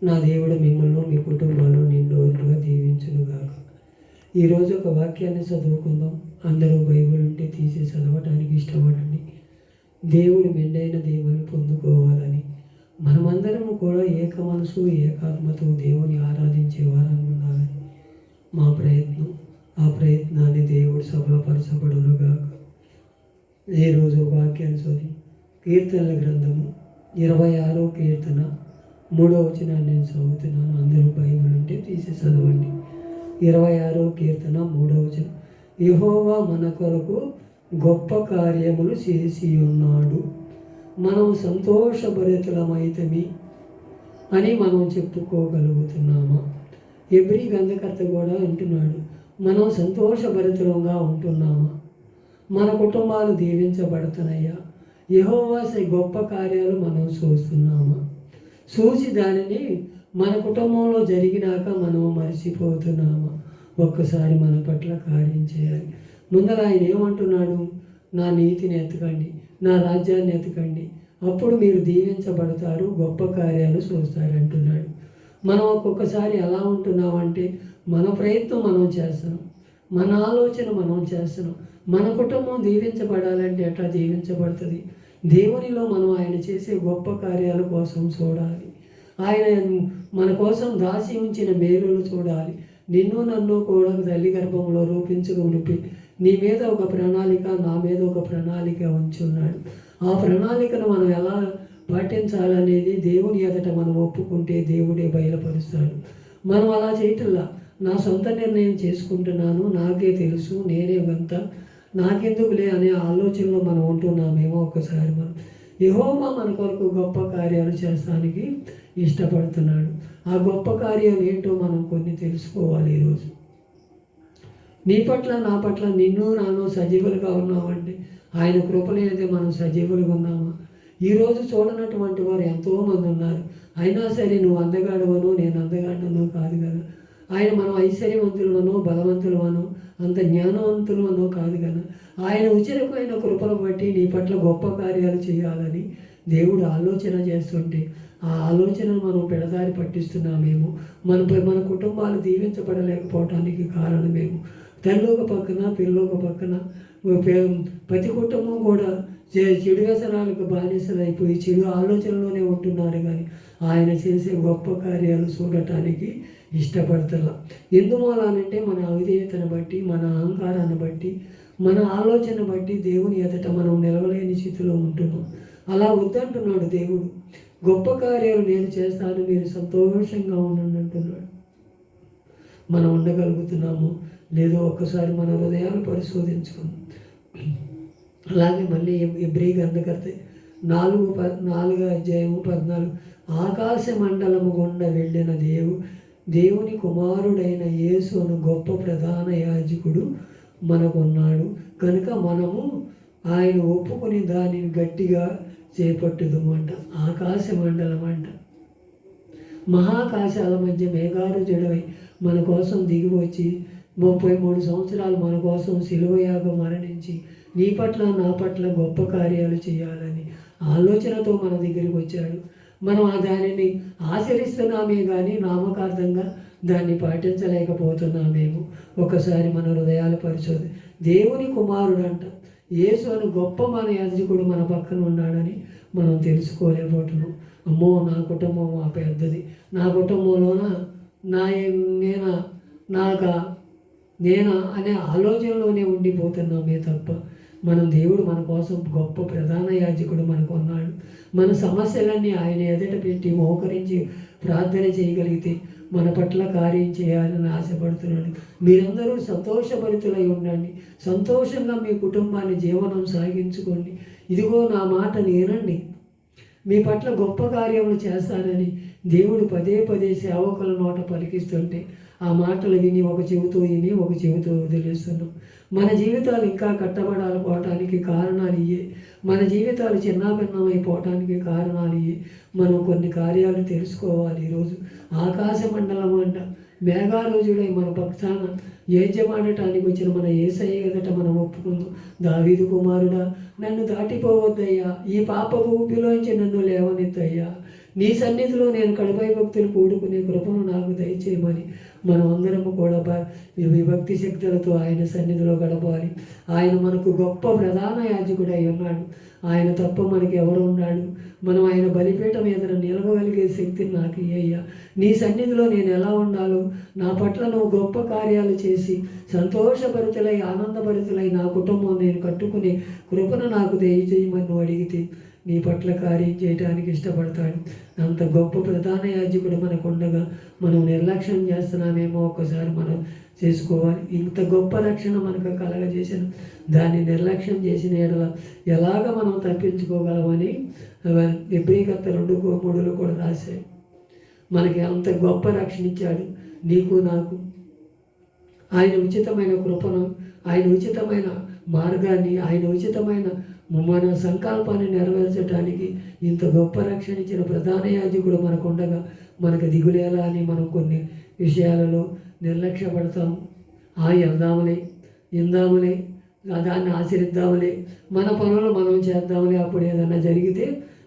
నా దేవుడు మిమ్మల్ని మీ కుటుంబాలను నిండుగా దీవించునుగాక. ఈరోజు ఒక వాక్యాన్ని చదువుకుందాం. అందరూ బైబిల్ ఉంటే తీసి చదవటానికి ఇష్టపడండి. దేవుడు మెండైన దేవుని పొందుకోవాలని మనమందరము కూడా ఏక మనసు ఏకాత్మతో దేవుని ఆరాధించే వారంగా ఉండాలని మా ప్రయత్నం. ఆ ప్రయత్నాన్ని దేవుడు సఫలపరచబడునుగాక. ఈరోజు వాక్యాన్ని చదివి కీర్తనల గ్రంథము 26వ కీర్తన 3వ వచనాన్ని నేను చదువుతున్నాను. అందరూ బైబిల్ ఉంటే తీసి చదవండి. 26వ కీర్తన 3వ వచనం. యెహోవా మన కొరకు గొప్ప కార్యములు చేసి ఉన్నాడు, మనం సంతోషభరితులమైతమి అని మనం చెప్పుకోగలుగుతున్నామా? ఎబ్రీ గ్రంథకర్త కూడా అంటున్నాడు, మనం సంతోషభరితులంగా ఉంటున్నామా? మన కుటుంబాలు దీవించబడుతున్నాయా? యెహోవా గొప్ప కార్యాలు మనం చూస్తున్నామా? చూసి దానిని మన కుటుంబంలో జరిగినాక మనం మర్చిపోతున్నామా? ఒక్కసారి మన పట్ల కార్యం చేయాలి. ముందర ఆయన ఏమంటున్నాడు? నా నీతిని ఎతకండి, నా రాజ్యాన్ని ఎతకండి, అప్పుడు మీరు దీవించబడతారు, గొప్ప కార్యాలు చూస్తారు అంటున్నాడు. మనం ఒక్కొక్కసారి ఎలా ఉంటున్నామంటే మన ప్రయత్నం మనం చేస్తున్నాం, మన ఆలోచన మనం చేస్తున్నాం. మన కుటుంబం దీవించబడాలంటే ఎట్లా దీవించబడుతుంది? దేవునిలో మనం ఆయన చేసే గొప్ప కార్యాల కోసం చూడాలి. ఆయన మన కోసం దాచి ఉంచిన మేలులు చూడాలి. నిన్ను నన్ను కూడా తల్లి గర్భంలో రూపించుకుని నీ మీద ఒక ప్రణాళిక, నా మీద ఒక ప్రణాళిక ఉంచున్నాడు. ఆ ప్రణాళికను మనం ఎలా పాటించాలనేది దేవుని ఎదుట మనం ఒప్పుకుంటే దేవుడే బయలుపరుస్తాడు. మనం అలా చేయటంలా నా సొంత నిర్ణయం చేసుకుంటున్నాను, నాకే తెలుసు, నేనే గంత, నాకెందుకులే అనే ఆలోచనలో మనం ఉంటున్నామేమో. ఒకసారి మనం యెహోవా మన కొరకు గొప్ప కార్యాలు చేస్తానికి ఇష్టపడుతున్నాడు. ఆ గొప్ప కార్యాలు ఏంటో మనం కొన్ని తెలుసుకోవాలి. ఈరోజు నీ పట్ల నా పట్ల నిన్ను నాను సజీవులుగా ఉన్నామంటే ఆయన కృపలేనిదే మనం సజీవులుగా ఉన్నామా? ఈరోజు చూడనటువంటి వారు ఎంతోమంది ఉన్నారు. అయినా సరే నువ్వు అందగాడవను, నేను అందగాడను కాదు కదా. ఆయన మనం ఐశ్వర్యవంతులనో బలవంతులనో అంత జ్ఞానవంతులనో కాదు కదా. ఆయన ఉచితమైన కృపను బట్టి నీ పట్ల గొప్ప కార్యాలు చేయాలని దేవుడు ఆలోచన చేస్తుంటే ఆ ఆలోచనను మనం పెడదారి పట్టిస్తున్నామేమో. మన కుటుంబాలు దీవించబడలేకపోవటానికి కారణమేమో. తల్లి ఒక పక్కన, పిల్లలు ఒక పక్కన, ప్రతి కుటుంబం కూడా చెడు వ్యసనాలకు బానిసలైపోయి చెడు ఆలోచనలోనే ఉంటున్నారు. కానీ ఆయన చేసే గొప్ప కార్యాలు చూడటానికి ఇష్టపడతలా. ఎందుమూలనంటే మన అవిధేయతను బట్టి, మన అహంకారాన్ని బట్టి, మన ఆలోచన బట్టి దేవుని ఎదుట మనం నిలవలేని స్థితిలో ఉంటున్నాం. అలా వద్దంటున్నాడు దేవుడు. గొప్ప కార్యాలు నేను చేస్తాను, మీరు సంతోషంగా ఉండండి అంటున్నాడు. మనం ఉండగలుగుతున్నాము లేదో ఒక్కసారి మన హృదయాలు పరిశోధించుకుందాం. అలాగే మళ్ళీ ఎబ్రీ గ్రంథకర్త 4వ అధ్యాయము 14. ఆకాశ మండలము గుండా వెళ్ళిన దేవుని కుమారుడైన యేసు అను గొప్ప ప్రధాన యాజకుడు మనకున్నాడు కనుక మనము ఆయన ఒప్పుకొని దానిని గట్టిగా చేపట్టుదమంట. ఆకాశ మండలం అంట. మహాకాశాల మధ్య మేఘాలు జడవై మన కోసం దిగి వచ్చి 33 సంవత్సరాలు మన కోసం శిలువయాగం మరణించి నీ పట్ల నా పట్ల గొప్ప కార్యాలు చేయాలని ఆలోచనతో మన దగ్గరికి వచ్చాడు. మనం దానిని ఆచరిస్తున్నామే కానీ నామకార్థంగా దాన్ని పాటించలేకపోతున్నామేమో. ఒకసారి మన హృదయాలు పరిశోధన. దేవుని కుమారుడు అంట యేసు అని గొప్ప మన యాజకుడు మన పక్కన ఉన్నాడని మనం తెలుసుకోలేకపోతున్నాం. అమ్మో నా కుటుంబం ఆ పెద్దది, నా కుటుంబంలోన నేనా అనే ఆలోచనలోనే ఉండిపోతున్నామే తప్ప దేవుడు మన కోసం గొప్ప ప్రధాన యాజకుడు మనకు ఉన్నాడు. మన సమస్యలన్నీ ఆయన ఎదుట పెట్టి మోకరించి ప్రార్థన చేయగలిగితే మన పట్ల కార్యం చేయాలని ఆశపడుతున్నాడు. మీరందరూ సంతోషభరితులై ఉండండి, సంతోషంగా మీ కుటుంబాన్ని జీవనం సాగించుకోండి. ఇదిగో నా మాట వినండి, మీ పట్ల గొప్ప కార్యములు చేస్తానని దేవుడు పదే పదే సేవకుల నోట పలికిస్తుంటే ఆ మాటలు విని ఒక చెవితో విని ఒక చెవితో వదిలేస్తున్నాం. మన జీవితాలు ఇంకా కట్టబడాలిపోవటానికి కారణాలు ఇవే. మన జీవితాలు చిన్నాభిన్నమైపోవటానికి కారణాలు ఇవే. మనం కొన్ని కార్యాలు తెలుసుకోవాలి. ఈరోజు ఆకాశ మండలం అంట మేఘాలోజుడై మన పక్షాన యజ్ఞమాడటానికి వచ్చిన మన యేసయ్య ఎదుట మనం ఒప్పుకుందాం. దావీదు కుమారుడా, నన్ను దాటిపోవద్దయ్యా, ఈ పాపపు ఊపిలోంచి నన్ను లేవనెత్తయ్యా. నీ సన్నిధిలో నేను కడపై భక్తులు కూడుకునే కృపను నాకు దయచేయమని మనం అందరము కూడా విభక్తి శక్తులతో ఆయన సన్నిధిలో గడపాలి. ఆయన మనకు గొప్ప ప్రధాన యాజకుడు అయి ఉన్నాడు. ఆయన తప్ప మనకి ఎవరు ఉన్నాడు? మనం ఆయన బలిపీఠం ఎదుర నిలవగలిగే శక్తిని నాకు ఇయ్యయ్యా. నీ సన్నిధిలో నేను ఎలా ఉండాలో, నా పట్ల నువ్వు గొప్ప కార్యాలు చేసి సంతోషభరితులై ఆనందభరితులై నా కుటుంబం నేను కట్టుకుని కృపను నాకు దయచేయమని నువ్వు అడిగితే నీ పట్ల కార్యం చేయడానికి ఇష్టపడతాడు. అంత గొప్ప ప్రధాన యాజకుడు మనకు ఉండగా మనం నిర్లక్ష్యం చేస్తున్నామేమో ఒక్కసారి మనం చేసుకోవాలి. ఇంత గొప్ప రక్షణ మనకు కలగజేసిన దాన్ని నిర్లక్ష్యం చేసిన ఎడల ఎలాగ మనం తప్పించుకోగలమని ఎబ్రీకర్త 2:3 కూడా రాశాయి. మనకి అంత గొప్ప రక్షణ ఇచ్చాడు నీకు నాకు. ఆయన ఉచితమైన కృపను, ఆయన ఉచితమైన మార్గాన్ని, ఆయన ఉచితమైన మన సంకల్పాన్ని నెరవేర్చడానికి ఇంత గొప్ప రక్షణ ఇచ్చిన ప్రధాన యాజకుడు మనకు ఉండగా మనకు దిగులేలా అని మనం కొన్ని విషయాలలో నిర్లక్ష్యపడతాము. ఇందాములే దాన్ని ఆచరిద్దాములే, మన పనులు మనం చేద్దాములే, అప్పుడు ఏదన్నా జరిగితే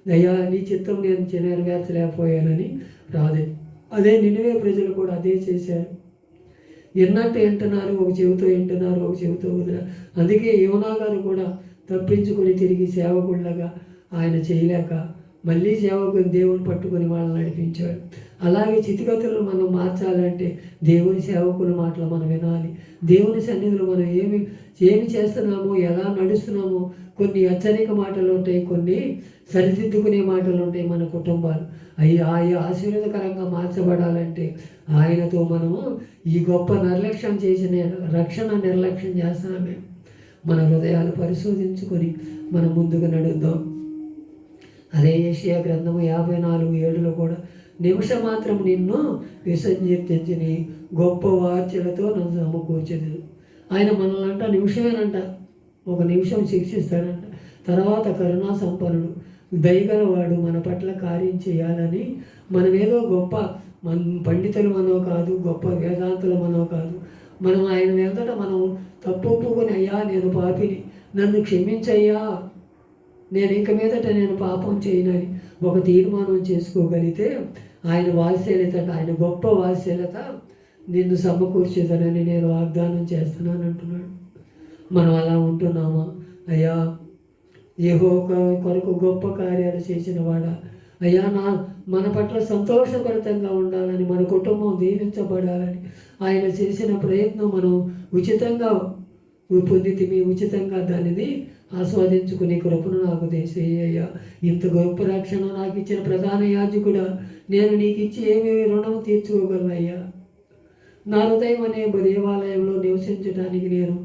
దయా నీ చిత్తం నేను నెరవేర్చలేకపోయానని రాదే. అదే నినివే ప్రజలు కూడా అదే చేశారు. విన్నట్టు వింటున్నారు, ఒక చెవితో వింటున్నారు, ఒక చెవితో వదిలేరు. అందుకే యోనా గారు కూడా తప్పించుకొని తిరిగి సేవకుళ్ళగా ఆయన చేయలేక మళ్ళీ సేవకుని దేవుని పట్టుకొని వాళ్ళని నడిపించాడు. అలాగే స్థితిగతులను మనం మార్చాలంటే దేవుని సేవకుల మాటలు మనం వినాలి. దేవుని సన్నిధిలో మనం ఏమి చేస్తున్నామో, ఎలా నడుస్తున్నామో, కొన్ని హెచ్చరిక మాటలు ఉంటాయి, కొన్ని సరిదిద్దుకునే మాటలు ఉంటాయి. మన కుటుంబాలు అవి ఆశీర్వాదకరంగా మార్చబడాలంటే ఆయనతో మనము ఈ గొప్ప నిర్లక్ష్యం చేసిన రక్షణ నిర్లక్ష్యం చేస్తున్నామే. మన హృదయాలు పరిశోధించుకొని మనం ముందుకు నడుద్దాం. అదే యెషయా గ్రంథము 54:7 కూడా నిమిషం మాత్రం నిన్ను విసర్జించని గొప్ప వార్చలతో నన్ను సమకూర్చదు. ఆయన మనల్నంట నిమిషమేనంట, ఒక నిమిషం శిక్షిస్తాడంట. తర్వాత కరుణా సంపన్నుడు, దయగలవాడు, మన పట్ల కార్యం చేయాలని మనమేదో గొప్ప పండితులు మనో కాదు, గొప్ప వేదాంతులు మనో కాదు. మనం ఆయన వెళ్తట మనం తప్పు ఒప్పుకొని, అయ్యా నేను పాపిని, నన్ను క్షమించయ్యా, నేను ఇంక మీదట నేను పాపం చేయనని ఒక తీర్మానం చేసుకోగలిగితే ఆయన వాత్సల్యత, ఆయన గొప్ప వాత్సల్యత నిన్ను సమకూర్చేదనని నేను వాగ్దానం చేస్తున్నాను అంటున్నాడు. మనం అలా ఉంటున్నామా? అయ్యా యెహోవా కొరకు గొప్ప కార్యాలు చేసిన వాడా, అయ్యా మన పట్ల సంతోషభరితంగా ఉండాలని, మన కుటుంబం దీవించబడాలని ఆయన చేసిన ప్రయత్నం మనం ఉచితంగా పొందితిమి, ఉచితంగా దానిని ఆస్వాదించుకునే కృపను నాకు దయచేయ్యా. ఇంత గొప్ప రక్షణ నాకు ఇచ్చిన ప్రధాన యాజకుడా, నేను నీకు ఇచ్చి ఏమి రుణం తీర్చుకోగలనయ్యా? నా హృదయం అనే దేవాలయంలో నివసించడానికి నేను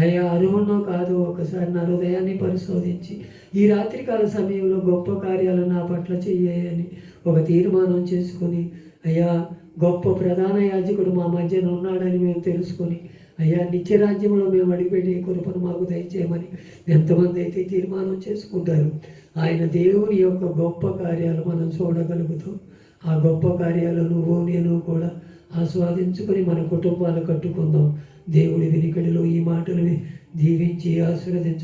అయ్యా అర్హునో కాదు. ఒకసారి నా హృదయాన్ని పరిశోధించి ఈ రాత్రికాల సమయంలో గొప్ప కార్యాలు నా పట్ల చెయ్యని ఒక తీర్మానం చేసుకొని, అయ్యా గొప్ప ప్రధాన యాజకుడు మా మధ్యన ఉన్నాడని మేము తెలుసుకొని, అయ్యా నిత్యరాజ్యంలో మేము అడిగిపెట్టే కృపను మాకు దయచేయమని ఎంతమంది అయితే తీర్మానం చేసుకుంటారు, ఆయన దేవుని యొక్క గొప్ప కార్యాలు మనం చూడగలుగుతాం. ఆ గొప్ప కార్యాలు నువ్వు నేను కూడా ఆస్వాదించుకొని మన కుటుంబాలు కట్టుకుందాం. దేవుడి వెనుకడిలో ఈ మాటలు దీవించి ఆశీర్వదించు.